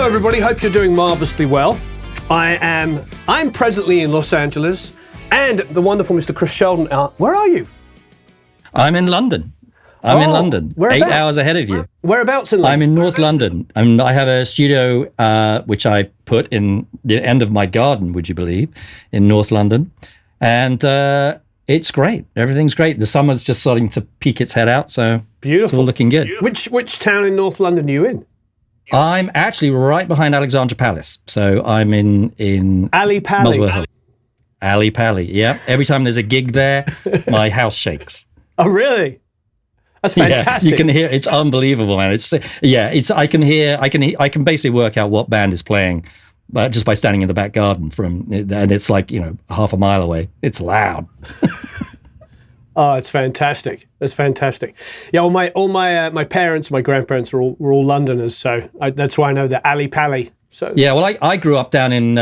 everybody. Hope you're doing marvelously well. I'm presently in Los Angeles, and the wonderful Mr. Chris Sheldon. Where are you? I'm in London. I'm in London. Whereabouts? 8 hours ahead of you. Whereabouts in London? I'm in North London. I have a studio which I put in the end of my garden, would you believe, in North London. And it's great. Everything's great. The summer's just starting to peek its head out, so beautiful. It's all looking good. Which town in North London are you in? I'm actually right behind Alexandra Palace. So I'm in Ali Pali. Muswell Hill. Ali Pali, yeah. Every time there's a gig there, my house shakes. Oh, really? That's fantastic. Yeah, you can hear, it's unbelievable, man. I can basically work out what band is playing just by standing in the back garden and it's like, half a mile away. It's loud. Oh, it's fantastic. That's fantastic. Yeah, all my parents, my grandparents were all Londoners, so that's why I know the Ali Pali. So yeah, well, I grew up down in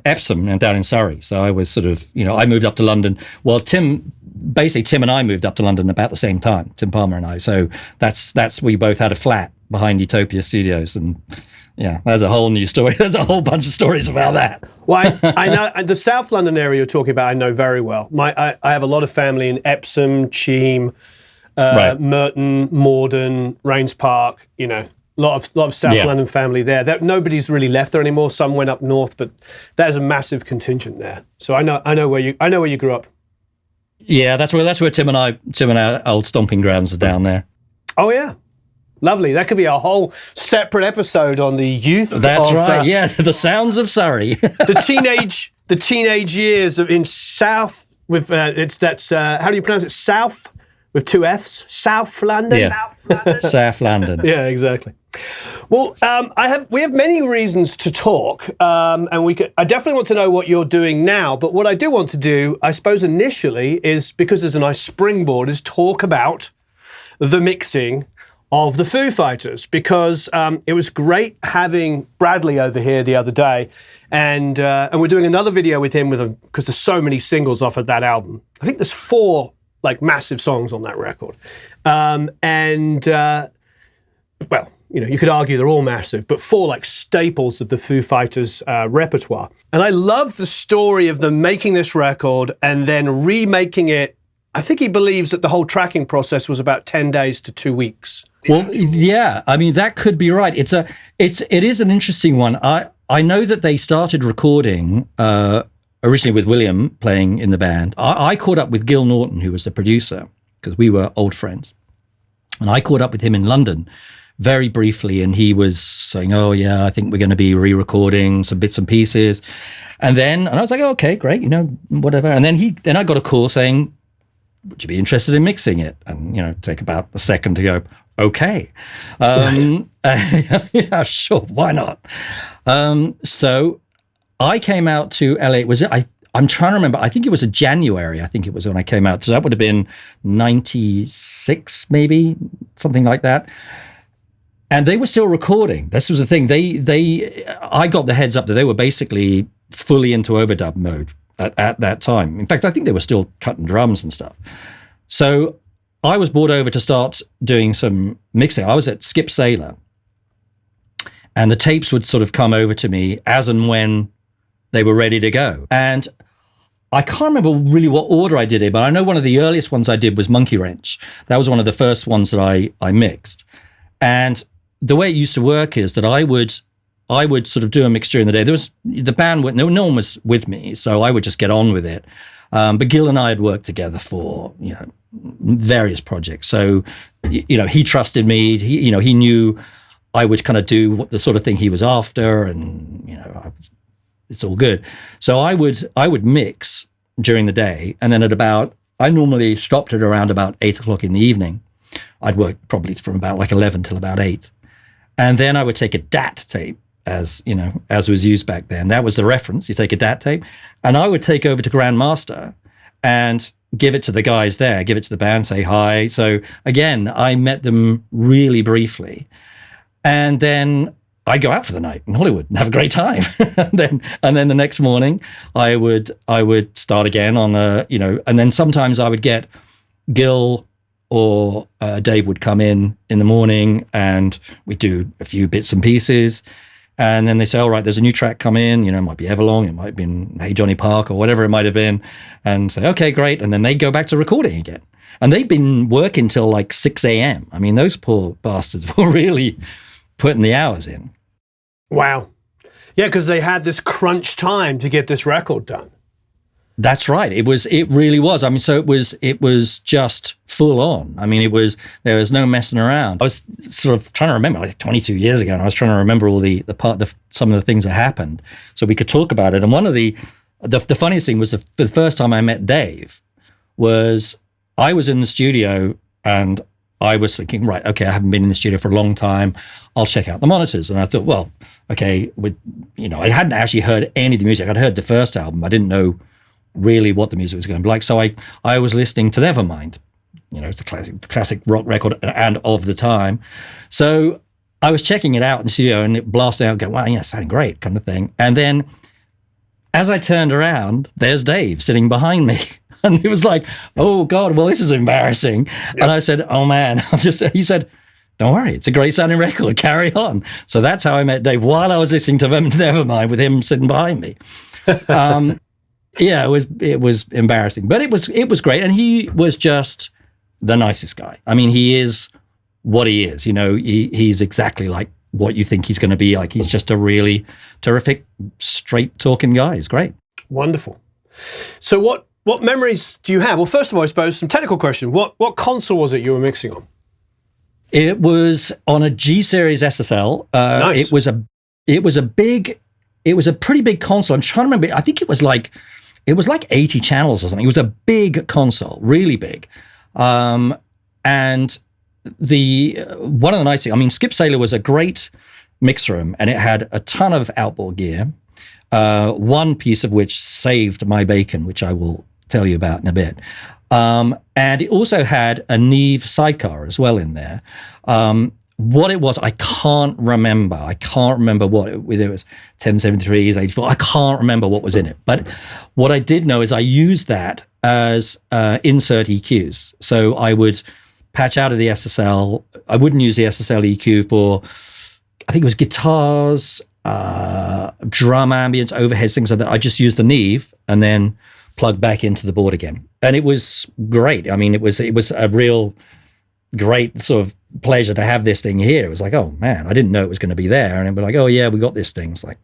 Epsom and down in Surrey, so I was sort of, I moved up to London. Well, Tim and I moved up to London about the same time, Tim Palmer and I. So that's we both had a flat behind Utopia Studios, and yeah, there's a whole new story. There's a whole bunch of stories about that. Well, I know the South London area you're talking about. I know very well. I have a lot of family in Epsom, Cheam, Right. Merton, Morden, Rains Park. A lot of South London family there. Nobody's really left there anymore. Some went up north, but there's a massive contingent there. So I know where you grew up. Yeah, that's where Tim and our old stomping grounds are down there. Oh yeah. Lovely. That could be a whole separate episode on the youth. That's right. Yeah, the sounds of Surrey. the teenage years in South with how do you pronounce it? South with two F's. South London. Yeah. South London. Yeah, exactly. Well, we have many reasons to talk, and I definitely want to know what you're doing now. But what I do want to do, I suppose, initially is because there's a nice springboard, is talk about the mixing of the Foo Fighters, because it was great having Bradley over here the other day, and we're doing another video with him because there's so many singles off of that album. I think there's 4 massive songs on that record, you could argue they're all massive, but 4 staples of the Foo Fighters repertoire. And I love the story of them making this record and then remaking it. I think he believes that the whole tracking process was about 10 days to 2 weeks. Well, yeah, I mean, that could be right. It is an interesting one. I know that they started recording originally with William playing in the band. I caught up with Gil Norton, who was the producer, because we were old friends. And I caught up with him in London very briefly, and he was saying, oh yeah, I think we're going to be re-recording some bits and pieces. And I was like, oh, okay, great, whatever. And then I got a call saying, would you be interested in mixing it? And, take about a second to go, okay. Yeah, sure, why not? So I came out to LA. I'm trying to remember. I think it was January. I think it was when I came out. So that would have been 96, maybe, something like that. And they were still recording. This was the thing. I got the heads up that they were basically fully into overdub mode at that time. In fact, I think they were still cutting drums and stuff. So I was brought over to start doing some mixing. I was at Skip Sailor, and the tapes would sort of come over to me as and when they were ready to go. And I can't remember really what order I did it, but I know one of the earliest ones I did was Monkey Wrench. That was one of the first ones that I mixed. And the way it used to work is that I would sort of do a mix during the day. There was the band, no one was with me, so I would just get on with it. But Gil and I had worked together for, various projects. So, he trusted me. He knew I would kind of do the sort of thing he was after, and, it's all good. So I would mix during the day, and then I normally stopped at around about 8 o'clock in the evening. I'd work probably from about 11 till about 8. And then I would take a DAT tape, as was used back then. That was the reference. You take a DAT tape, and I would take over to Grandmaster and give it to the guys there, give it to the band, say hi. So again, I met them really briefly. And then I'd go out for the night in Hollywood and have a great time. and then the next morning I would start again on and then sometimes I would get Gil or Dave would come in the morning and we'd do a few bits and pieces. And then they say, all right, there's a new track come in, it might be Everlong, it might have been Hey Johnny Park or whatever it might have been, and say, okay, great. And then they go back to recording again. And they'd been working till like 6 a.m. I mean, those poor bastards were really putting the hours in. Wow. Yeah, because they had this crunch time to get this record done. That's right. It really was. I mean, so it was just full on. I mean, there was no messing around. I was sort of trying to remember, like 22 years ago, and I was trying to remember all some of the things that happened so we could talk about it. And one of the funniest thing was the first time I met Dave was I was in the studio and I was thinking, right, okay, I haven't been in the studio for a long time. I'll check out the monitors. And I thought, well, okay, I hadn't actually heard any of the music. I'd heard the first album. I didn't know really what the music was going to be like. So I was listening to Nevermind. It's a classic rock record and of the time. So I was checking it out in the studio and it blasted out, going, wow, yeah, sounding great, kind of thing. And then as I turned around, there's Dave sitting behind me. And he was like, oh God, well, this is embarrassing. Yep. And I said, oh man, he said, don't worry, it's a great sounding record, carry on. So that's how I met Dave while I was listening to Nevermind with him sitting behind me. Yeah, it was embarrassing, but it was great, and he was just the nicest guy. I mean, he is what he is. He's exactly like what you think he's going to be. Like, he's just a really terrific, straight talking guy. He's great. Wonderful. So what memories do you have? Well, first of all, I suppose some technical question. What console was it you were mixing on? It was on a G Series SSL. Nice. It was a pretty big console. I'm trying to remember. I think it was like 80 channels or something. It was a big console, really big. And one of the nice things, I mean, Skip Sailor was a great mix room, and it had a ton of outboard gear. One piece of which saved my bacon, which I will tell you about in a bit. And it also had a Neve sidecar as well in there. What it was, I can't remember. Whether it was 1073s, 84. I can't remember what was in it. But what I did know is I used that as insert EQs. So I would patch out of the SSL. I wouldn't use the SSL EQ for, I think it was guitars, drum ambience, overheads, things like that. I just used the Neve and then plugged back into the board again. And it was great. I mean, it was a real great sort of pleasure to have this thing here. It was like, oh man, I didn't know it was going to be there. And it was like, oh yeah, we got this thing. It's like,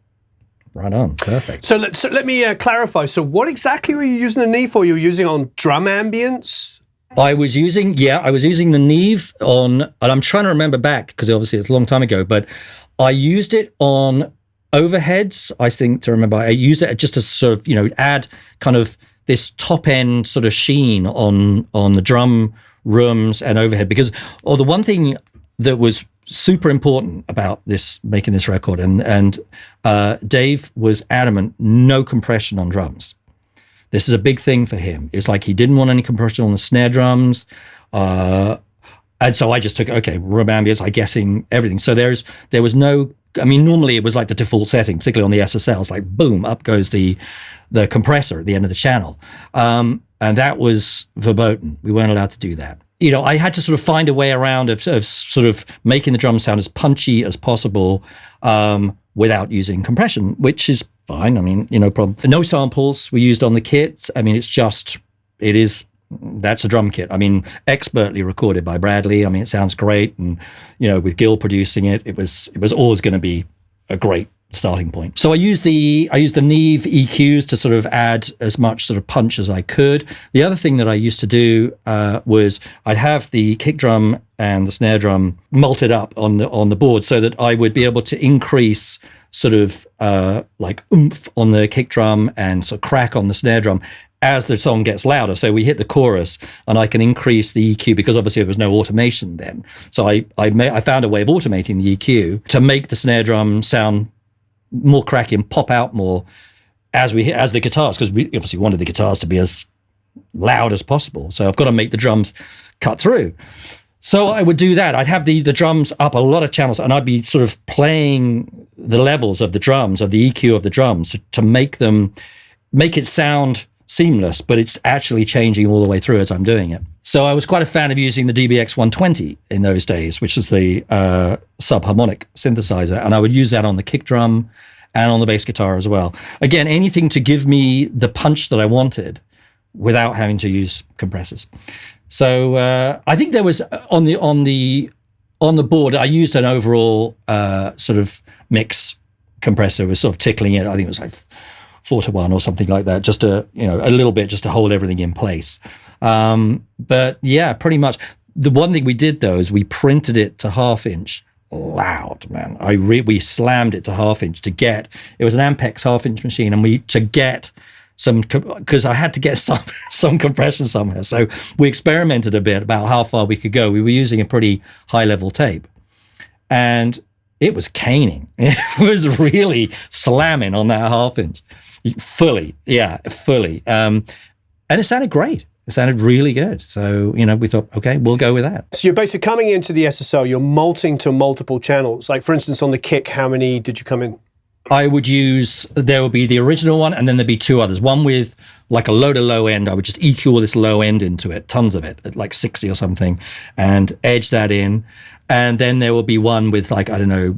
right on, perfect. So let me clarify. So what exactly were you using the Neve for? You were using on drum ambience? I was using the Neve on, and I'm trying to remember back because obviously it's a long time ago, but I used it on overheads. I think to remember, I used it just to sort of, add kind of this top end sort of sheen on the drum rooms and overhead, because the one thing that was super important about making this record, and Dave was adamant, no compression on drums. This is a big thing for him. It's like he didn't want any compression on the snare drums. And so I just took, room ambience, I'm guessing everything. So there was no, I mean, normally it was like the default setting, particularly on the SSL. It's like, boom, up goes the compressor at the end of the channel. And that was verboten. We weren't allowed to do that. I had to sort of find a way around of sort of making the drum sound as punchy as possible without using compression, which is fine. I mean, no problem. No samples were used on the kit. I mean, that's a drum kit. I mean, expertly recorded by Bradley. I mean, it sounds great. And, with Gil producing it, it was always going to be a great starting point. So I used the Neve EQs to sort of add as much sort of punch as I could. The other thing that I used to do was I'd have the kick drum and the snare drum multed up on the board so that I would be able to increase sort of like oomph on the kick drum and sort of crack on the snare drum as the song gets louder. So we hit the chorus and I can increase the EQ because obviously there was no automation then. So I found a way of automating the EQ to make the snare drum sound more cracky and pop out more as the guitars, because we obviously wanted the guitars to be as loud as possible. So I've got to make the drums cut through. So I would do that. I'd have the drums up a lot of channels and I'd be sort of playing the levels of the drums, of the EQ of the drums to make it sound seamless, but it's actually changing all the way through as I'm doing it. So I was quite a fan of using the DBX 120 in those days, which is the subharmonic synthesizer, and I would use that on the kick drum and on the bass guitar as well. Again, anything to give me the punch that I wanted without having to use compressors. So I think there was on the board, I used an overall sort of mix compressor, was sort of tickling it. I think it was like 4-to-1 or something like that, just a little bit just to hold everything in place. But yeah, pretty much. The one thing we did though is we printed it to 1/2 inch loud, man. We slammed it to 1/2 inch to get, it was an Ampex 1/2 inch machine, and to get some, because I had to get some compression somewhere. So we experimented a bit about how far we could go. We were using a pretty high level tape, and it was caning. It was really slamming on that 1/2 inch. Fully. And it sounded great. It sounded really good. So, we thought, okay, we'll go with that. So you're basically coming into the SSL, you're multing to multiple channels. Like, for instance, on the kick, how many did you come in? There would be the original one, and then there'd be 2 others. One with like a load of low end. I would just EQ all this low end into it, tons of it, at like 60 or something, and edge that in. And then there will be one with like, I don't know,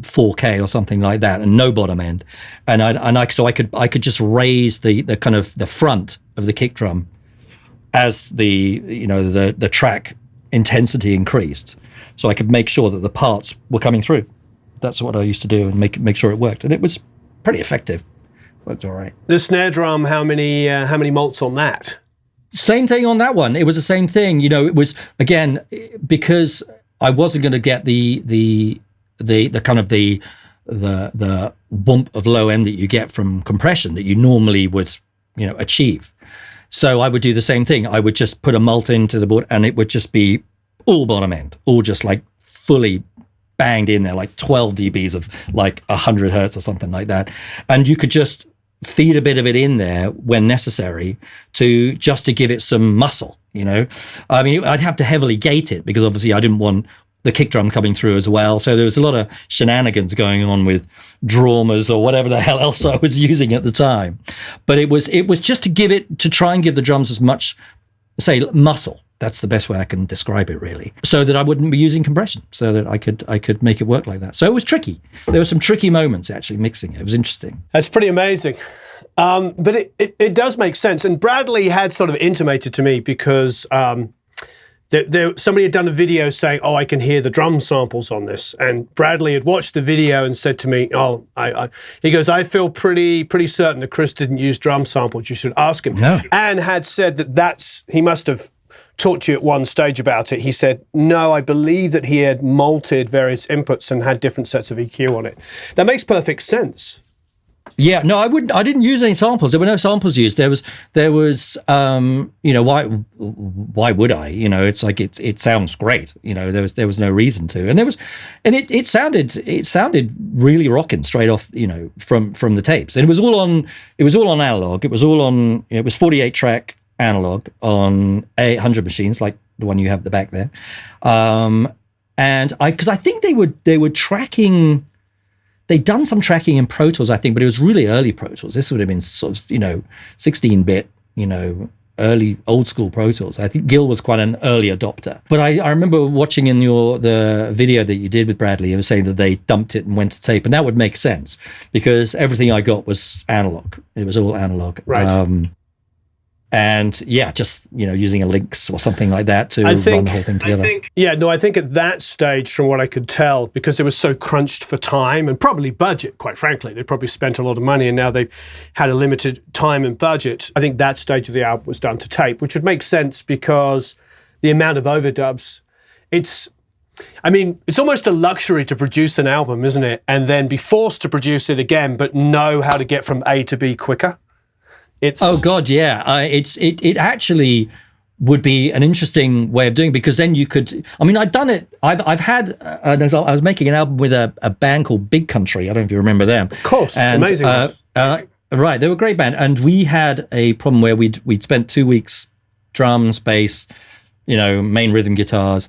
4K or something like that, and no bottom end. So I could just raise the kind of the front of the kick drum as the track intensity increased. So I could make sure that the parts were coming through. That's what I used to do, and make sure it worked. And it was pretty effective. Worked all right. The snare drum, how many malts on that? Same thing on that one. It was the same thing. It was, again, because I wasn't going to get the kind of the bump of low end that you get from compression that you normally would achieve. So I would do the same thing. I would just put a mult into the board, and it would just be all bottom end, all just like fully banged in there, like 12 dBs of like 100 hertz or something like that. And you could just feed a bit of it in there when necessary to give it some muscle, I mean, I'd have to heavily gate it because obviously I didn't want the kick drum coming through as well. So there was a lot of shenanigans going on with drummers or whatever the hell else I was using at the time. But it was just to try and give the drums as much, say, muscle. That's the best way I can describe it, really. So that I wouldn't be using compression, so that I could make it work like that. So it was tricky. There were some tricky moments actually mixing it. It was interesting. That's pretty amazing. But it does make sense. And Bradley had sort of intimated to me because somebody had done a video saying, "Oh, I can hear the drum samples on this." And Bradley had watched the video and said to me, "Oh, he goes, I feel pretty certain that Chris didn't use drum samples. You should ask him." No. And had said he must have talked to you at one stage about it. He said, "No, I believe that he had malted various inputs and had different sets of EQ on it." That makes perfect sense. Yeah, no, I didn't use any samples. There were no samples used. There was, why would I? It's like it sounds great. There was no reason to, and it sounded really rocking straight off. From the tapes, and it was all on analog. It was 48 track analog on 800 machines, like the one you have at the back there. Because I think they were tracking. They'd done some tracking in Pro Tools, I think, but it was really early Pro Tools. This would have been sort of, 16-bit, early old school Pro Tools. I think Gil was quite an early adopter. But I remember watching in the video that you did with Bradley, it was saying that they dumped it and went to tape, and that would make sense because everything I got was analog. It was all analog. Right. And yeah, just using a Lynx or something like that to run the whole thing together. I think at that stage, from what I could tell, because it was so crunched for time and probably budget, quite frankly, they probably spent a lot of money and now they've had a limited time and budget. I think that stage of the album was done to tape, which would make sense because the amount of overdubs, it's almost a luxury to produce an album, isn't it? And then be forced to produce it again, but know how to get from A to B quicker. Oh God, yeah. It actually would be an interesting way of doing it because then you could. I'd done it. I've had. I was making an album with a band called Big Country. I don't know if you remember them. Of course, amazing. Right, they were a great band, and we had a problem where we'd spent 2 weeks drums, bass, main rhythm guitars.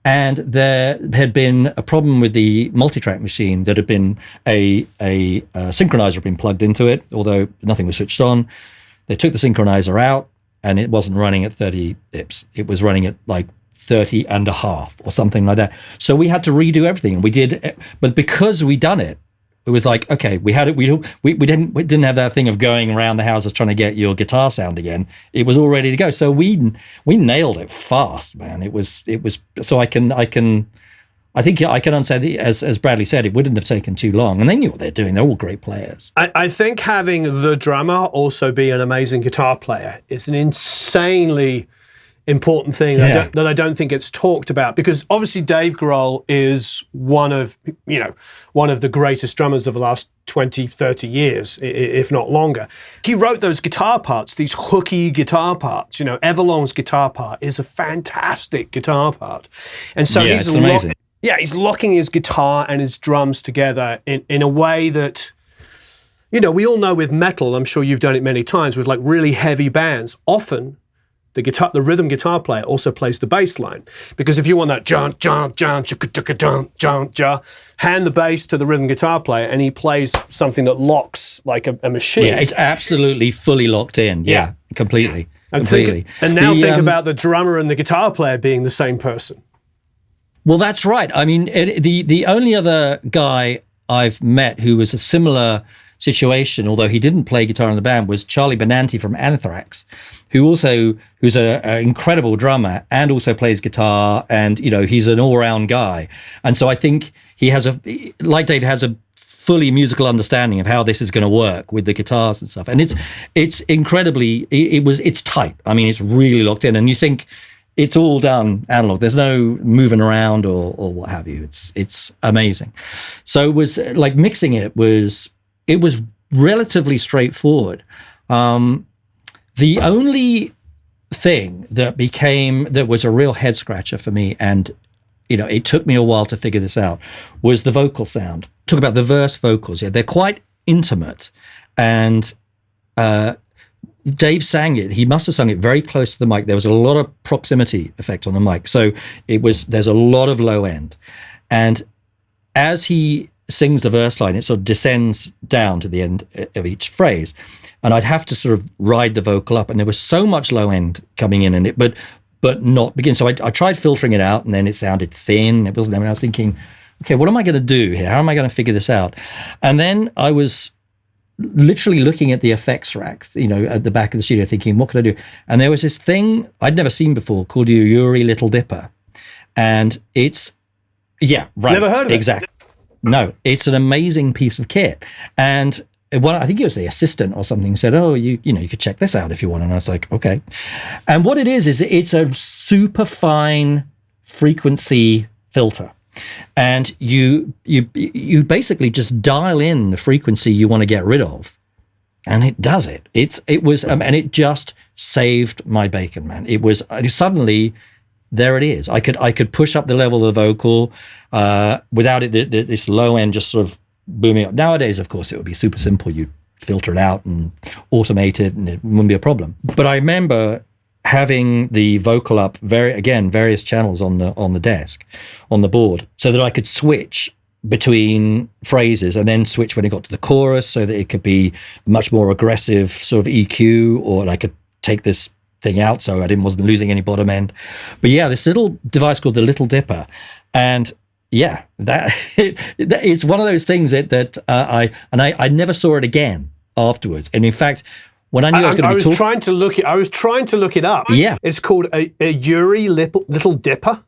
And there had been a problem with the multi-track machine that had been a synchronizer had been plugged into it, although nothing was switched on. They took the synchronizer out, and it wasn't running at 30 bips. It was running at like 30 and a half or something like that. So we had to redo everything. And we did, but because we done it, it was like, okay, we had it. We didn't have that thing of going around the houses trying to get your guitar sound again. It was all ready to go. So we nailed it fast, man. It was. So I think I can understand, as Bradley said, it wouldn't have taken too long, and they knew what they're doing. They're all great players. I think having the drummer also be an amazing guitar player is an insanely important thing that I don't think it's talked about, because obviously Dave Grohl is one of the greatest drummers of the last 20, 30 years, if not longer. He wrote those guitar parts, these hooky guitar parts. Everlong's guitar part is a fantastic guitar part. And so it's amazing. He's locking his guitar and his drums together in a way that, we all know with metal, I'm sure you've done it many times, with like really heavy bands, often the rhythm guitar player also plays the bass line, because if you want that jaunt, jaunt, jaunt, jaunt, jaunt, hand the bass to the rhythm guitar player and he plays something that locks like a machine. Yeah, it's absolutely fully locked in. Yeah, completely. And think about the drummer and the guitar player being the same person. Well, that's right. I mean, the only other guy I've met who was a similar situation, although he didn't play guitar in the band, was Charlie Benanti from Anthrax, who's an incredible drummer and also plays guitar, and he's an all-round guy. And so I think he has like Dave, has a fully musical understanding of how this is going to work with the guitars and stuff. And it's incredibly, it's tight. I mean, it's really locked in, and you think it's all done analog. There's no moving around or what have you. It's amazing. So it was like mixing it was relatively straightforward. The only thing that was a real head scratcher for me, and it took me a while to figure this out, was the vocal sound. Talk about the verse vocals. Yeah, they're quite intimate, and Dave sang it. He must have sung it very close to the mic. There was a lot of proximity effect on the mic, so there's a lot of low end, and as he sings the verse line, it sort of descends down to the end of each phrase, and I'd have to sort of ride the vocal up, and there was so much low end coming in it, but not begin. So I tried filtering it out, and then it sounded thin. It wasn't. I was thinking, okay, what am I going to do here? How am I going to figure this out? And then I was literally looking at the effects racks, at the back of the studio, thinking, what could I do? And there was this thing I'd never seen before called your Uri Little Dipper, and it's never heard of it. Exactly. No, it's an amazing piece of kit. And I think it was the assistant or something said, oh, you could check this out if you want. And I was like, okay. And what it is it's a super fine frequency filter. And you basically just dial in the frequency you want to get rid of, and it does it. And it just saved my bacon, man. It was suddenly, there it is. I could push up the level of the vocal without this low end just sort of booming up. Nowadays, of course, it would be super simple. You'd filter it out and automate it, and it wouldn't be a problem. But I remember having the vocal up various channels on the desk, on the board, so that I could switch between phrases and then switch when it got to the chorus, so that it could be much more aggressive sort of EQ, or I could take this thing out so I wasn't losing any bottom end. But yeah, this little device called the Little Dipper, and it's one of those things that I never saw it again afterwards. And in fact, when I knew I was going to be talking, I was trying to look it up. Yeah, it's called a Uri Little Dipper.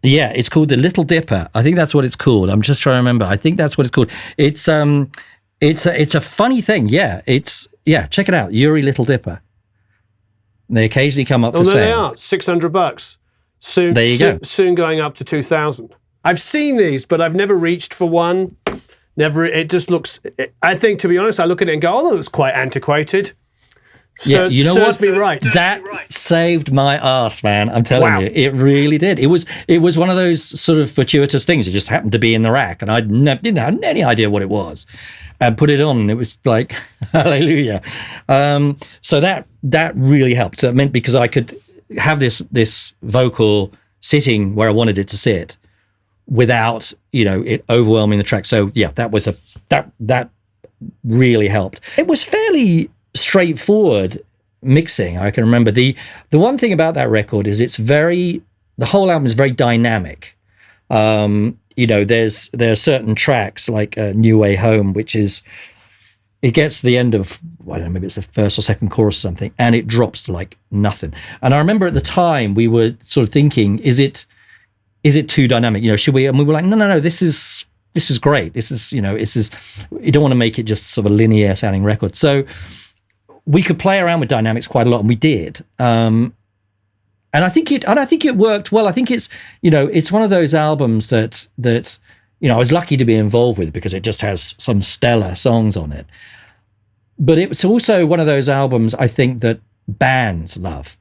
Yeah, it's called the Little Dipper. I think that's what it's called. I'm just trying to remember. I think that's what it's called. It's a funny thing. Yeah, check it out, Uri Little Dipper. They occasionally come up for sale. They are $600. Soon, there you go. Soon going up to 2,000. I've seen these, but I've never reached for one. Never. It just looks. I think, to be honest, I look at it and go, "Oh, that looks quite antiquated." Yeah, you know what? Me right. That saved my ass, man. I'm telling you, it really did. It was one of those sort of fortuitous things. It just happened to be in the rack, and I didn't have any idea what it was. And put it on, and it was like, hallelujah. So that really helped. So it meant, because I could have this vocal sitting where I wanted it to sit without it overwhelming the track. So yeah, that really helped. It was fairly straightforward mixing. I can remember the one thing about that record is the whole album is very dynamic. There are certain tracks like New Way Home, which is, it gets to the end of, I don't know, maybe it's the first or second chorus or something, and it drops to like nothing. And I remember at the time we were sort of thinking, is it too dynamic? Should we? And we were like, no, this is great. This is, you don't want to make it just sort of a linear sounding record. So we could play around with dynamics quite a lot, and we did. And I think it worked well. I think it's one of those albums that I was lucky to be involved with because it just has some stellar songs on it. But it's also one of those albums I think that bands love.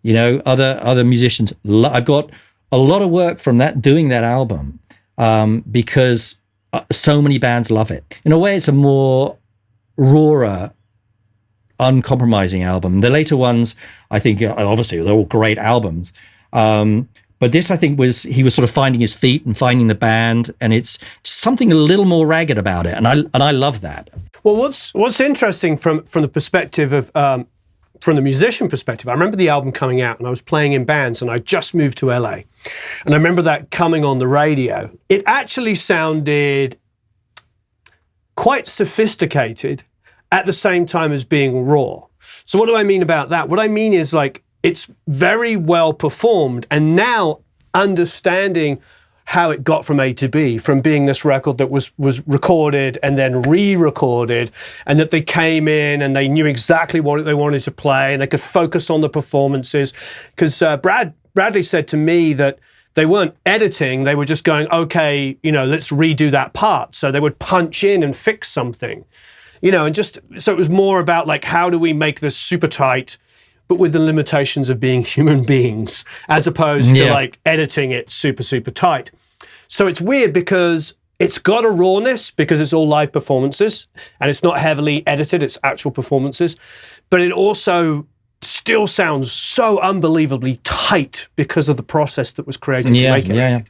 Other musicians. I've got a lot of work from doing that album because so many bands love it. In a way, it's a more rawer, uncompromising album. The later ones, I think, obviously they're all great albums. But this, I think, he was sort of finding his feet and finding the band, and it's something a little more ragged about it, and I love that. Well, what's interesting from the perspective of from the musician perspective, I remember the album coming out, and I was playing in bands, and I just moved to LA, and I remember that coming on the radio. It actually sounded quite sophisticated at the same time as being raw. So what do I mean about that? What I mean is, like, it's very well performed, and now understanding how it got from A to B, from being this record that was recorded and then re-recorded, and that they came in and they knew exactly what they wanted to play and they could focus on the performances. Because Bradley said to me that they weren't editing, they were just going, okay, let's redo that part. So they would punch in and fix something, and just, so it was more about like, how do we make this super tight, but with the limitations of being human beings, as opposed to like editing it super, super tight. So it's weird because it's got a rawness because it's all live performances and it's not heavily edited, it's actual performances, but it also still sounds so unbelievably tight because of the process that was created to make it. Yeah.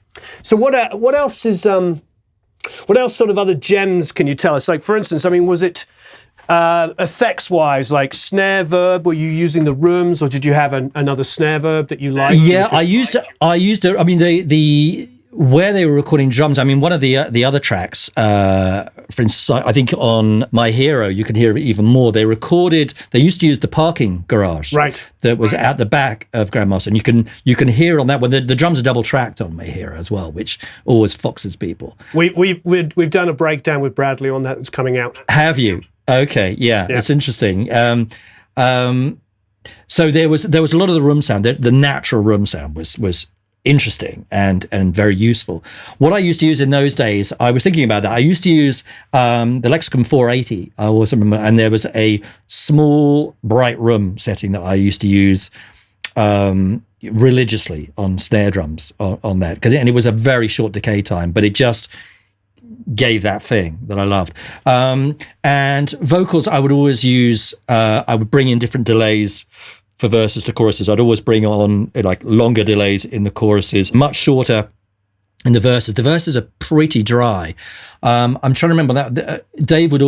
So what else is, what else sort of other gems can you tell us? Like, for instance, was it, effects-wise, like snare verb, were you using the rooms, or did you have another snare verb that you liked? Yeah, I used it. The where they were recording drums. One of the other tracks, for instance, I think on My Hero, you can hear it even more. They used to use the parking garage, right, that was at the back of Grandmaster, and you can hear on that one. The drums are double tracked on My Hero as well, which always foxes people. We've done a breakdown with Bradley on that that's coming out. Have you? Okay, yeah, it's interesting. So there was a lot of the room sound. The natural room sound was interesting and very useful. What I used to use in those days, I was thinking about that. I used to use the Lexicon 480. I also remember, and there was a small bright room setting that I used to use religiously on snare drums on that, and it was a very short decay time, but it just gave that thing that I loved. And vocals, I would always use, I would bring in different delays for verses to choruses. I'd always bring on like longer delays in the choruses, much shorter in the verses. The verses are pretty dry. I'm trying to remember that. Dave would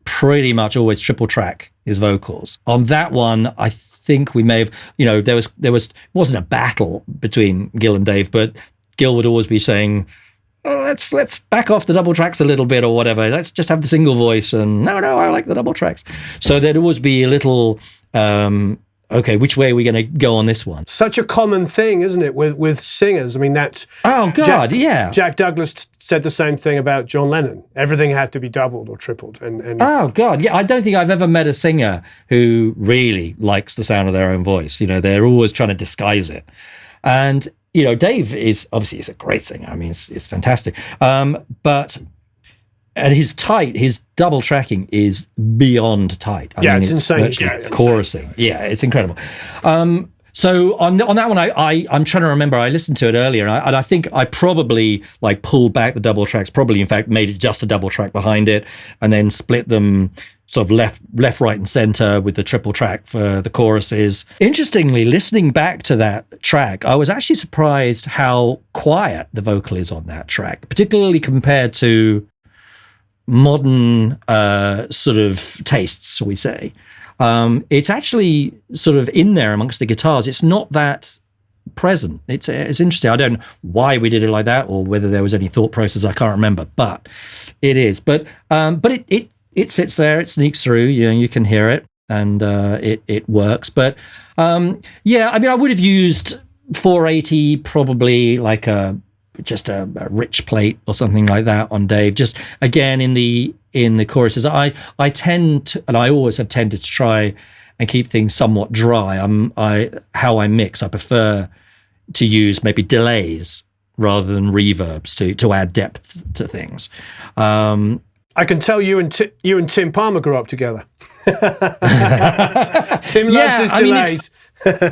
pretty much always triple track his vocals. On that one, I think we may have, there was, it wasn't a battle between Gil and Dave, but Gil would always be saying, let's back off the double tracks a little bit or whatever. Let's just have the single voice. And no, I like the double tracks. So there'd always be a little, okay, which way are we going to go on this one? Such a common thing, isn't it, with singers? That's... Oh, God, yeah. Jack Douglas said the same thing about John Lennon. Everything had to be doubled or tripled. And Oh, God, yeah. I don't think I've ever met a singer who really likes the sound of their own voice. They're always trying to disguise it. And... Dave is obviously a great singer. It's fantastic. But at his double tracking is beyond tight. It's insane. It's chorusing. Yeah, it's incredible. So on that one, I'm trying to remember. I listened to it earlier, and I think I probably pulled back the double tracks. Probably, in fact, made it just a double track behind it, and then split them sort of left, right, and center with the triple track for the choruses. Interestingly, listening back to that track, I was actually surprised how quiet the vocal is on that track, particularly compared to modern sort of tastes, we say. It's actually sort of in there amongst the guitars. It's not that present. It's interesting. I don't know why we did it like that, or whether there was any thought process. I can't remember, but it is. But it sits there. It sneaks through. You can hear it, and it works. But yeah, I mean, I would have used 480, probably like just a rich plate or something like that on Dave. Just again in the choruses, I tend to, and I always have tended to try and keep things somewhat dry. How I mix, I prefer to use maybe delays rather than reverbs to add depth to things. I can tell you and Tim Palmer grew up together. Tim loves his delays.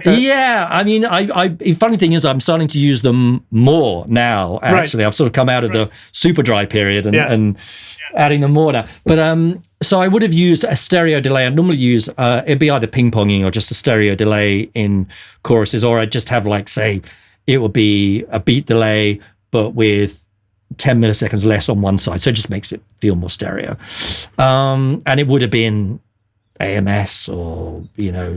Yeah, I mean, the funny thing is I'm starting to use them more now, actually. Right. I've sort of come out of the super dry period and adding them more now. But so I would have used a stereo delay. I'd normally use, it'd be either ping-ponging or just a stereo delay in choruses, or I'd just have, like, say, it would be a beat delay, but with 10 milliseconds less on one side. So it just makes it feel more stereo. And it would have been AMS or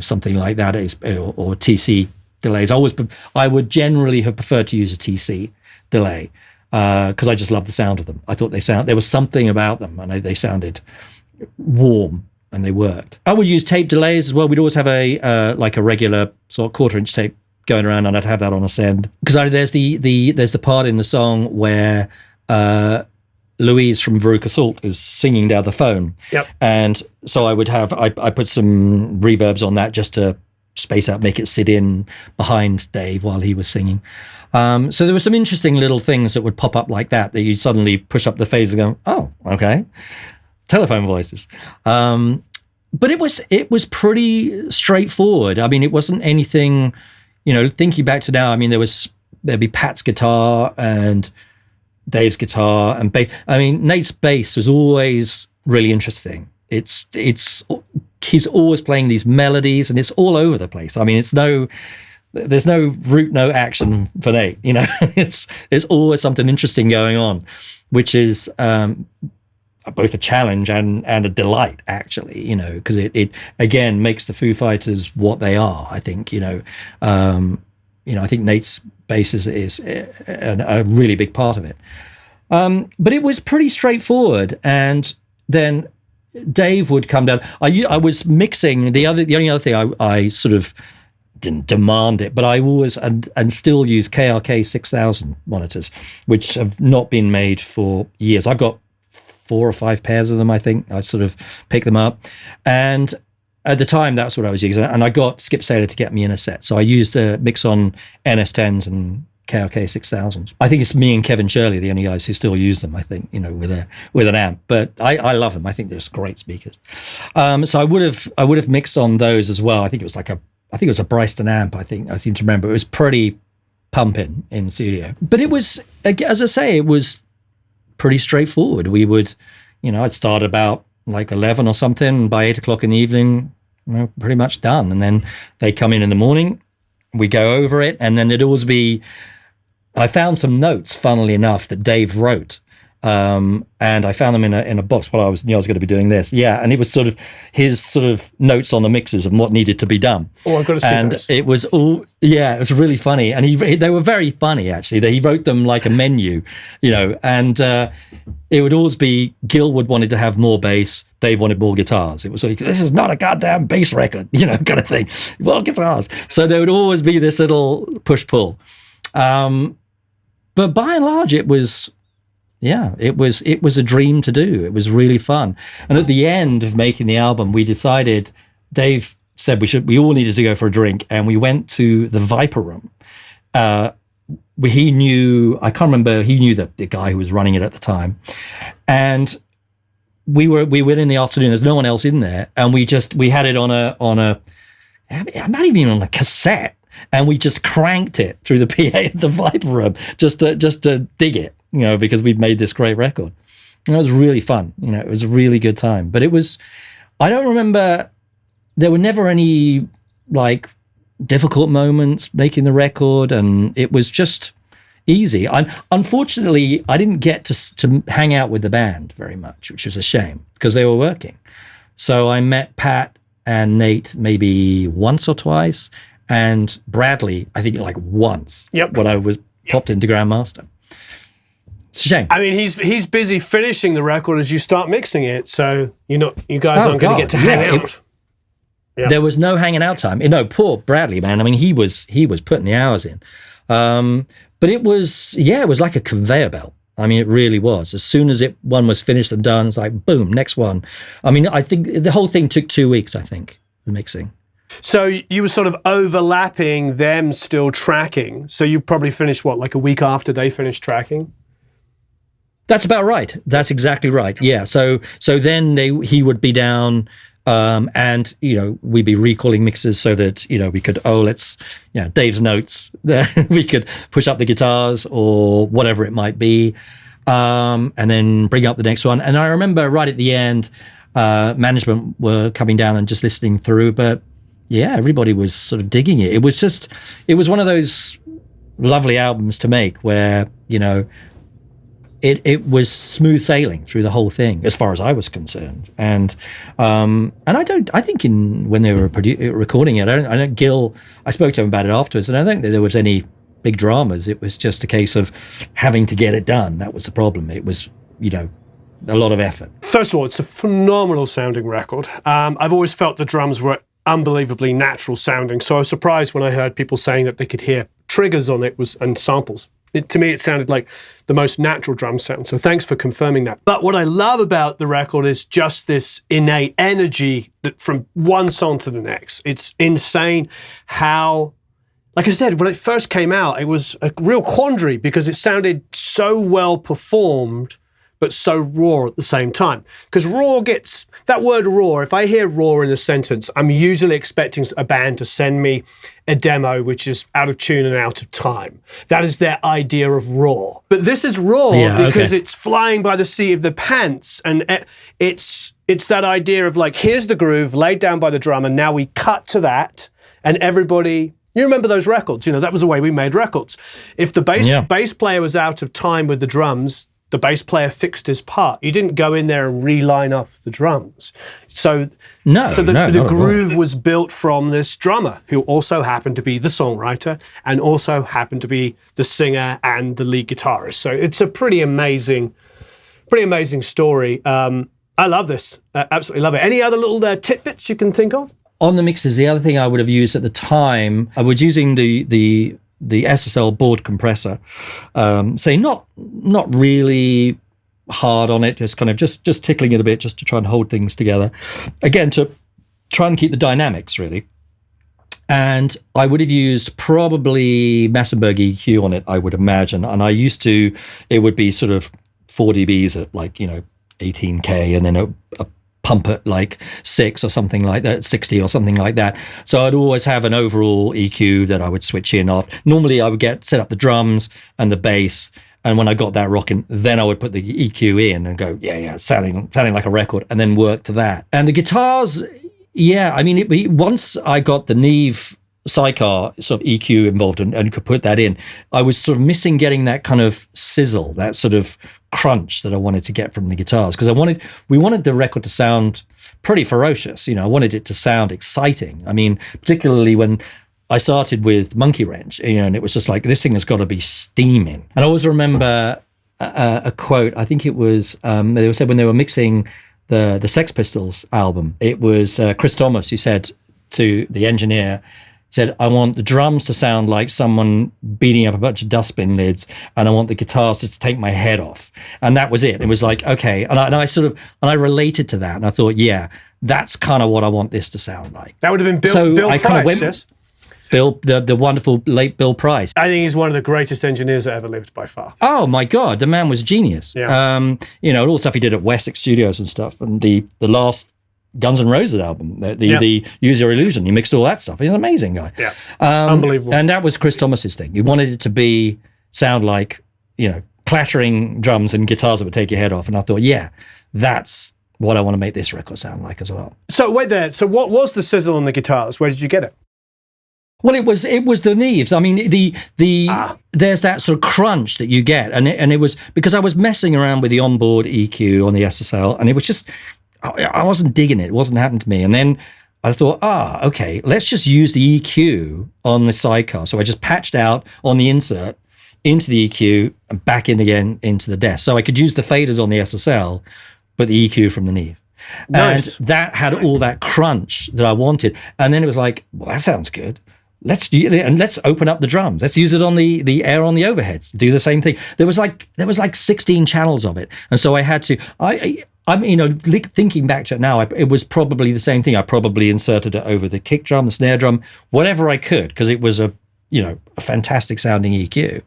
something like that, or TC delays. I would generally have preferred to use a TC delay because I just love the sound of them. I thought there was something about them, and they sounded warm and they worked. I would use tape delays as well. We'd always have a regular sort of 1/4-inch tape going around, and I'd have that on a send because there's the part in the song where Louise from Veruca Salt is singing down the phone. Yep. And so I put some reverbs on that just to space out, make it sit in behind Dave while he was singing. So there were some interesting little things that would pop up like that you suddenly push up the phase and go, oh, okay. Telephone voices. But it was pretty straightforward. I mean, it wasn't anything, thinking back to now, I mean, there'd be Pat's guitar and Dave's guitar and bass. I mean, Nate's bass was always really interesting. He's always playing these melodies, and it's all over the place. I mean, there's no root, no action for Nate. It's always something interesting going on, which is both a challenge and a delight, actually. Because it again makes the Foo Fighters what they are. I think I think Nate's bass is a really big part of it. But it was pretty straightforward. And then Dave would come down. I was mixing. The only other thing I sort of didn't demand it, but I always and still use KRK 6000 monitors, which have not been made for years. I've got 4 or 5 pairs of them, I think. I sort of picked them up. And at the time, that's what I was using. And I got Skip Saylor to get me in a set. So I used the Mixon NS10s and KRK 6000s. I think it's me and Kevin Shirley, the only guys who still use them, I think, with an amp. But I love them. I think they're just great speakers. So I would have mixed on those as well. I think it was a Bryston amp, I seem to remember. It was pretty pumping in the studio. But it was, as I say, it was pretty straightforward. We would, I'd start about like 11 or something, and by 8 o'clock in the evening, pretty much done. And then they come in the morning, we go over it, and then it'd always be, I found some notes, funnily enough, that Dave wrote. And I found them in a box while I was going to be doing this. Yeah, and it was sort of his sort of notes on the mixes and what needed to be done. Oh, I've got to see this. It was all, it was really funny. And they were very funny, actually. He wrote them like a menu, and it would always be Gil wanted to have more bass, Dave wanted more guitars. It was like, this is not a goddamn bass record, kind of thing. Well, guitars. So there would always be this little push-pull. But by and large, it was a dream to do. It was really fun. And at the end of making the album, we decided, Dave said we all needed to go for a drink, and we went to the Viper Room. He knew the guy who was running it at the time. And we went in the afternoon, there's no one else in there. And we had it on a not even on a cassette. And we just cranked it through the PA at the Viper Room just to dig it, because we'd made this great record. And it was really fun. It was a really good time. But I don't remember, there were never any like difficult moments making the record. And it was easy. Unfortunately, I didn't get to hang out with the band very much, which was a shame because they were working. So I met Pat and Nate maybe once or twice, and Bradley, I think like once when I was popped into Grandmaster. It's a shame. I mean, he's busy finishing the record as you start mixing it, so you guys aren't going to get to hang out. There was no hanging out time. Poor Bradley, man. I mean, he was putting the hours in. But it was like a conveyor belt. I mean, it really was. As soon as one was finished and done, it's like, boom, next one. I mean, I think the whole thing took 2 weeks, I think, the mixing. So you were sort of overlapping them still tracking. So you probably finished, like a week after they finished tracking? That's about right. That's exactly right. Yeah. So then he would be down, and we'd be recalling mixes so that we could Dave's notes. We could push up the guitars or whatever it might be, and then bring up the next one. And I remember right at the end, management were coming down and just listening through, but everybody was sort of digging it. It was one of those lovely albums to make where it was smooth sailing through the whole thing, as far as I was concerned. And I think when they were recording it, Gil, I spoke to him about it afterwards, and I don't think that there was any big dramas. It was just a case of having to get it done. That was the problem. It was, a lot of effort. First of all, it's a phenomenal sounding record. I've always felt the drums were unbelievably natural sounding, so I was surprised when I heard people saying that they could hear triggers on it and samples. To me, it sounded like the most natural drum sound. So thanks for confirming that. But what I love about the record is just this innate energy that from one song to the next. It's insane how, like I said, when it first came out, it was a real quandary because it sounded so well performed, but so raw at the same time. Because that word raw, if I hear raw in a sentence, I'm usually expecting a band to send me a demo which is out of tune and out of time. That is their idea of raw. But this is raw because it's flying by the seat of the pants, and it's that idea of like, here's the groove laid down by the drummer, now we cut to that, and everybody... You remember those records, that was the way we made records. If the bass player was out of time with the drums, the bass player fixed his part. You didn't go in there and reline up the drums. So the groove was built from this drummer who also happened to be the songwriter and also happened to be the singer and the lead guitarist. So it's a pretty amazing story. I love this. Absolutely love it. Any other little tidbits you can think of? On the mixes, the other thing I would have used at the time, I was using the SSL board compressor, not really hard on it, just kind of just tickling it a bit just to try and hold things together. Again, to try and keep the dynamics really. And I would have used probably Massenburg EQ on it, I would imagine. And it would be sort of 4 dBs at 18K, and then a pump at 6 or something like that, 60 or something like that. So I'd always have an overall EQ that I would switch in off. Normally I would set up the drums and the bass, and when I got that rocking, then I would put the EQ in and go, sounding like a record, and then work to that. And the guitars, once I got the Neve sidecar sort of EQ involved and could put that in, I was sort of missing getting that kind of sizzle, that sort of crunch that I wanted to get from the guitars, because we wanted the record to sound pretty ferocious. I wanted it to sound exciting. I mean, particularly when I started with Monkey Wrench, and it was just like, this thing has got to be steaming. And I always remember a quote, I think it was, they said when they were mixing the Sex Pistols album, it was Chris Thomas who said to the engineer, said, I want the drums to sound like someone beating up a bunch of dustbin lids, and I want the guitars to take my head off. And that was it. It was like, okay. And I related to that, and I thought, that's kind of what I want this to sound like. That would have been Bill Price, kind of went, yes? Bill, the wonderful late Bill Price. I think he's one of the greatest engineers that ever lived by far. Oh my God, the man was genius. Yeah. All the stuff he did at Wessex Studios and stuff, and the last Guns N' Roses album, the Use Your Illusion. He mixed all that stuff. He's an amazing guy. Yeah, unbelievable. And that was Chris Thomas's thing. He wanted it to sound like, clattering drums and guitars that would take your head off. And I thought, that's what I want to make this record sound like as well. So wait there. So what was the sizzle on the guitars? Where did you get it? Well, it was the Neves. I mean, there's that sort of crunch that you get, and it was because I was messing around with the onboard EQ on the SSL, and it was just I wasn't digging it. It wasn't happening to me. And then I thought, okay, let's just use the EQ on the sidecar. So I just patched out on the insert into the EQ and back in again into the desk. So I could use the faders on the SSL, but the EQ from the Neve. Nice. And that had all that crunch that I wanted. And then it was like, well, that sounds good. Let's do it, and let's open up the drums. Let's use it on the air on the overheads. Do the same thing. There was like 16 channels of it, and so I had to. I'm thinking back to it now. It was probably the same thing. I probably inserted it over the kick drum, the snare drum, whatever I could, because it was a fantastic sounding EQ.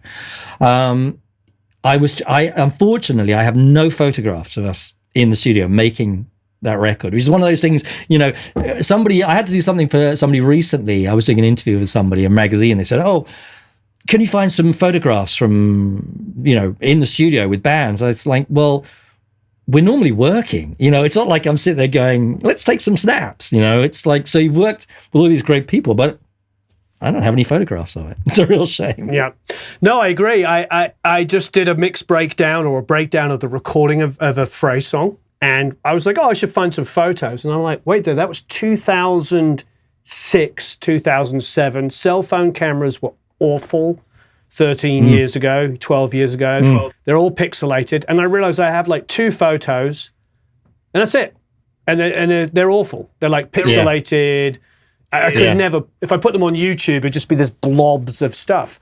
Unfortunately I have no photographs of us in the studio making that record, which is one of those things, I had to do something for somebody recently. I was doing an interview with somebody, a magazine. They said, can you find some photographs from, in the studio with bands? It's like, well, we're normally working, it's not like I'm sitting there going, let's take some snaps, it's like, so you've worked with all these great people, but I don't have any photographs of it. It's a real shame. Yeah. No, I agree. I just did a mixed breakdown or a breakdown of the recording of a phrase song. And I was like, I should find some photos. And I'm like, wait, that was 2006, 2007. Cell phone cameras were awful 13 years ago, 12 years ago. They're all pixelated. And I realized I have like 2 photos and that's it. And they're awful. They're like pixelated. Yeah. I could never, if I put them on YouTube, it'd just be this blobs of stuff.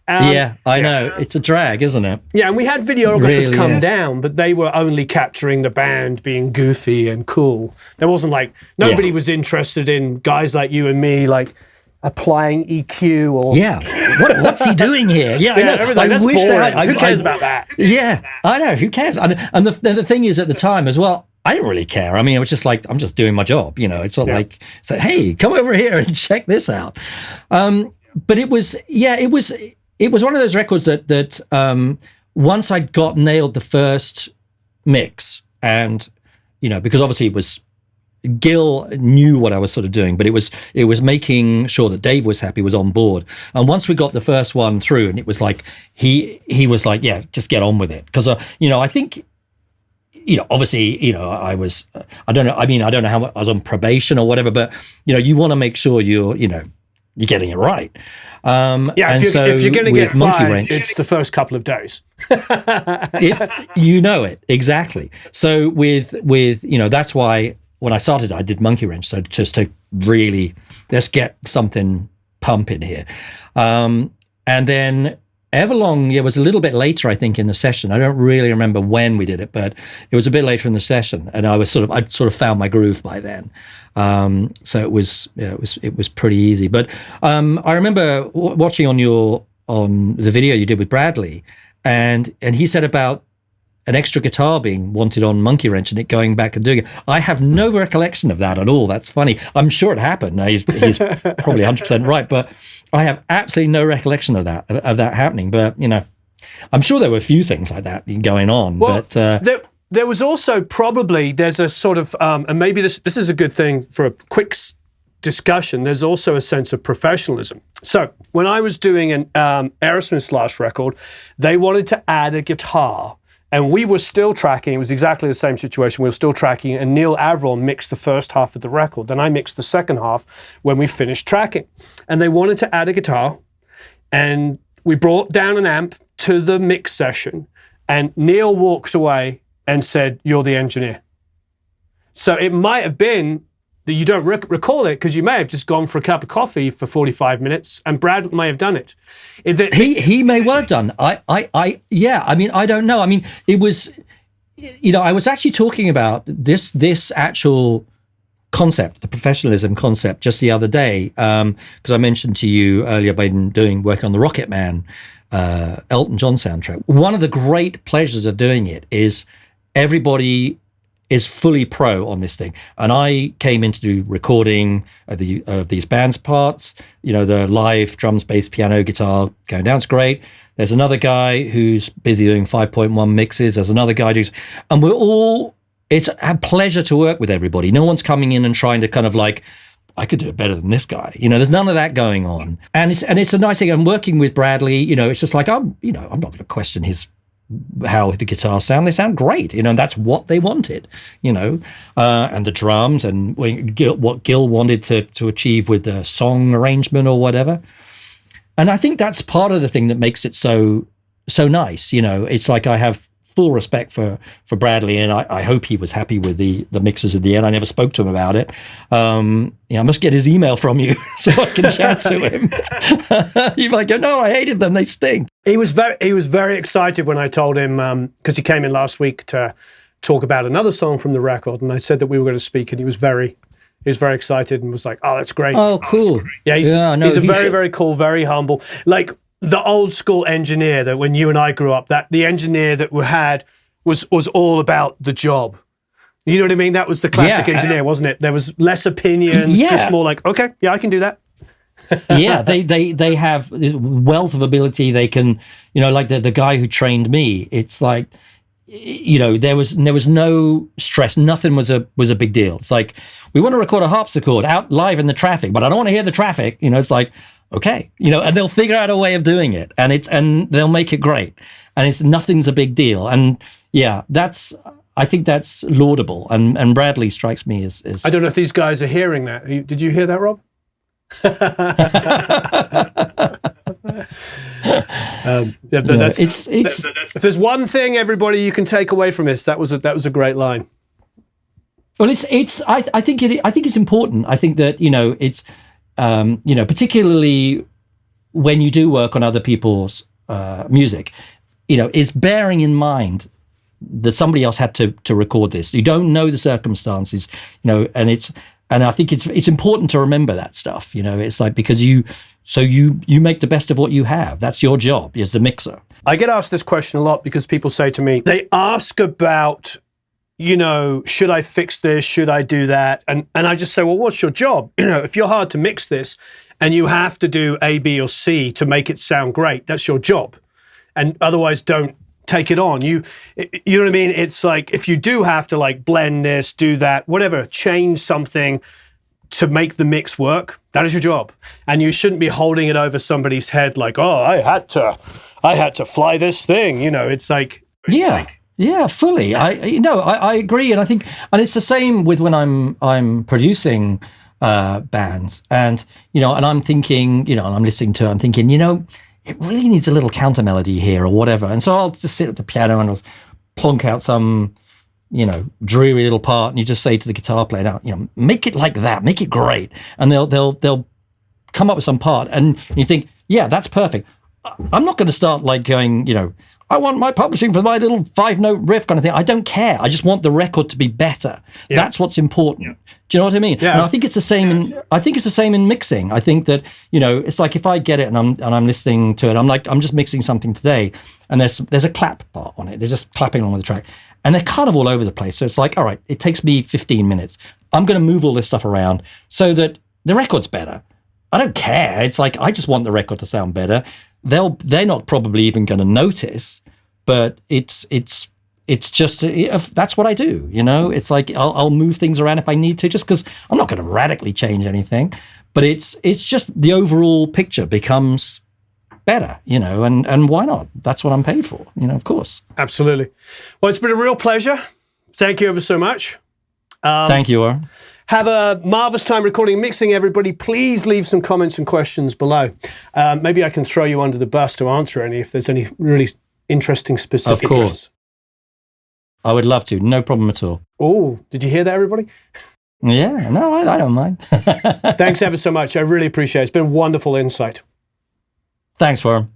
I know. It's a drag, isn't it? Yeah, and we had videographers come down, but they were only capturing the band being goofy and cool. There wasn't like, nobody was interested in guys like you and me, like applying EQ or... Yeah, what's he doing here? Yeah, I know. Like, that's boring. Who cares about that? Yeah, I know. Who cares? And the thing is, at the time as well, I didn't really care. I mean, I was just like, I'm just doing my job. It's not like, say, hey, come over here and check this out. But it was one of those records that once I got nailed the first mix, and because obviously it was Gil knew what I was sort of doing, but it was making sure that Dave was happy, was on board. And once we got the first one through, and it was like he was like, yeah, just get on with it, because I think. Obviously, I was, I don't know how much I was on probation or whatever, but, you want to make sure you're getting it right. If you're going to get fired, it's the first couple of days. It, exactly. So with that's why when I started, I did Monkey Wrench. So just to really, let's get something pumping here. And then Everlong, was a little bit later, I think, in the session. I don't really remember when we did it, but it was a bit later in the session, and I'd sort of found my groove by then. So it was pretty easy. But I remember watching on the video you did with Bradley, and he said about an extra guitar being wanted on Monkey Wrench and it going back and doing it. I have no recollection of that at all. That's funny. I'm sure it happened. Now, he's probably 100% right, but I have absolutely no recollection of that happening. But I'm sure there were a few things like that going on. Well, but there was also there's a sort of and maybe this is a good thing for a quick discussion. There's also a sense of professionalism. So when I was doing an Aerosmith's last record, they wanted to add a guitar. And we were still tracking. It was exactly the same situation. We were still tracking, and Neil Avron mixed the first half of the record. Then I mixed the second half when we finished tracking. And they wanted to add a guitar, and we brought down an amp to the mix session, and Neil walked away and said, "You're the engineer." So it might have been that you don't recall it because you may have just gone for a cup of coffee for 45 minutes, and Brad may have done it. He may well have done. I mean, I don't know. I mean, it was, I was actually talking about this actual concept, the professionalism concept, just the other day, because I mentioned to you earlier, I've been work on the Rocket Man, Elton John soundtrack. One of the great pleasures of doing it is everybody is fully pro on this thing. And I came in to do recording of these band's parts, the live drums, bass, piano, guitar going down. It's great. There's another guy who's busy doing 5.1 mixes. There's another guy it's a pleasure to work with everybody. No one's coming in and trying to kind of like, I could do it better than this guy. There's none of that going on. And it's a nice thing. I'm working with Bradley, it's just like, I'm not going to question how the guitars sound. They sound great, and that's what they wanted, and the drums and what Gil wanted to achieve with the song arrangement or whatever. And I think that's part of the thing that makes it so nice. It's like I have full respect for Bradley, and I hope he was happy with the mixes at the end. I never spoke to him about it. I must get his email from you so I can chat to him. You might go, no, I hated them. They stink. He was very excited when I told him, because he came in last week to talk about another song from the record, and I said that we were going to speak, and he was very excited and was like, "Oh, that's great." Oh, cool. Yeah, he's a very, very cool, very humble, like the old school engineer that when you and I grew up, that the engineer that we had was all about the job. You know what I mean? That was the classic engineer, wasn't it? There was less opinions, just more like, okay, yeah, I can do that. Yeah, they have this wealth of ability. They can, like the guy who trained me. It's like, there was no stress. Nothing was a big deal. It's like, we want to record a harpsichord out live in the traffic, but I don't want to hear the traffic. It's like, okay, and they'll figure out a way of doing it, and they'll make it great, and nothing's a big deal. And yeah, I think that's laudable. And Bradley strikes me as I don't know if these guys are hearing that. Did you hear that, Rob? If there's one thing, everybody, you can take away from this, that was a great line. Well, I think it's important. I think that it's particularly when you do work on other people's music, is bearing in mind that somebody else had to record this. You don't know the circumstances, and I think it's important to remember that stuff. It's like, because you make the best of what you have. That's your job as the mixer. I get asked this question a lot because people say to me, they ask about, should I fix this? Should I do that? And I just say, well, what's your job? If you're hard to mix this and you have to do A, B, or C to make it sound great, that's your job. And otherwise, don't take it on. You know what I mean? It's like, if you do have to like blend this, do that, whatever, change something to make the mix work, that is your job. And you shouldn't be holding it over somebody's head like, oh, I had to fly this thing. It's like, yeah, fully. I agree. And I think, and it's the same with when I'm producing bands, and and I'm thinking, and I'm listening to it, I'm thinking, it really needs a little counter melody here or whatever. And so I'll just sit at the piano and I'll plonk out some, dreary little part, and you just say to the guitar player, now, make it like that, make it great. And they'll come up with some part, and you think, yeah, that's perfect. I'm not going to start like going, I want my publishing for my little 5-note riff kind of thing. I don't care. I just want the record to be better. Yeah. That's what's important. Yeah. Do you know what I mean? Yeah. And I think it's the same. I think it's the same in mixing. I think that it's like, if I get it and I'm listening to it, I'm just mixing something today, and there's a clap part on it. They're just clapping along with the track, and they're kind of all over the place. So it's like, all right, it takes me 15 minutes. I'm going to move all this stuff around so that the record's better. I don't care. It's like, I just want the record to sound better. They're not probably even going to notice, but it's just, that's what I do. It's like, I'll move things around if I need to, just because I'm not going to radically change anything, but it's just the overall picture becomes better, and why not? That's what I'm paid for, of course. Absolutely. Well, it's been a real pleasure. Thank you ever so much. Thank you, Warren. Have a marvelous time recording and mixing, everybody. Please leave some comments and questions below. Maybe I can throw you under the bus to answer any, if there's any really interesting specific. Of course. I would love to. No problem at all. Oh, did you hear that, everybody? Yeah, no, I don't mind. Thanks ever so much. I really appreciate it. It's been a wonderful insight. Thanks, Warren.